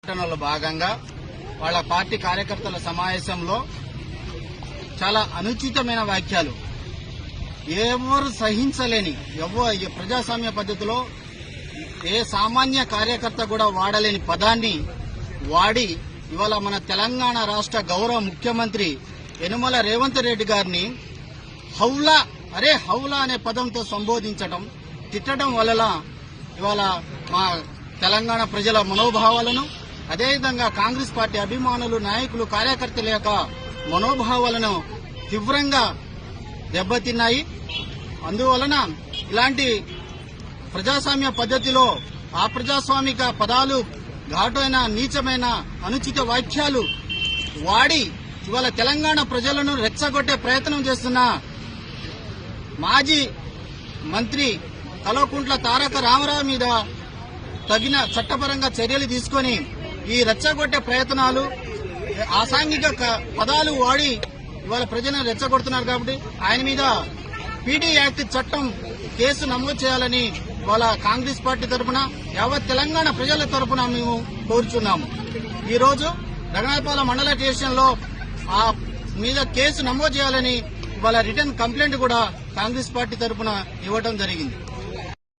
పట్టణంలో భాగంగా వాళ్ళ పార్టీ కార్యకర్తల సమావేశంలో చాలా అనుచితమైన వ్యాఖ్యలు, ఎవరు సహించలేని ప్రజాస్వామ్య పద్ధతిలో ఏ సామాన్య కార్యకర్త కూడా వాడలేని పదాన్ని వాడి ఇవాళ మన తెలంగాణ రాష్ట్ర గౌరవ ముఖ్యమంత్రి యనుమల రేవంత్ రెడ్డి గారిని హౌలా అనే పదంతో సంబోధించడం, తిట్టడం వల్ల ఇవాళ మా తెలంగాణ ప్రజల మనోభావాలను, అదేవిధంగా కాంగ్రెస్ పార్టీ అభిమానులు, నాయకులు, కార్యకర్తల యొక్క మనోభావాలను తీవ్రంగా దెబ్బతిన్నాయి. అందువలన ఇలాంటి ప్రజాస్వామ్య పద్ధతిలో అప్రజాస్వామిక పదాలు, ఘాటైన నీచమైన అనుచిత వాక్యాలు వాడి ఇవాళ తెలంగాణ ప్రజలను రెచ్చగొట్టే ప్రయత్నం చేస్తున్న మాజీ మంత్రి కల్వకుంట్ల తారక రామారావు మీద తగిన చట్టపరంగా చర్యలు తీసుకుని ఈ రెచ్చగొట్టే ప్రయత్నాలు, అసాంఘిక పదాలు వాడి ఇవాళ ప్రజలను రెచ్చగొడుతున్నారు. కాబట్టి ఆయన మీద పీడీ యాక్ట్ చట్టం కేసు నమోదు చేయాలని ఇవాళ కాంగ్రెస్ పార్టీ తరఫున, యావత్ తెలంగాణ ప్రజల తరఫున మేము కోరుచున్నాము. ఈ రోజు రఘునాథపాలెం మండల స్టేషన్లో ఆ మీద కేసు నమోదు చేయాలని ఇవాళ రిటర్న్ కంప్లైంట్ కూడా కాంగ్రెస్ పార్టీ తరఫున ఇవ్వడం జరిగింది.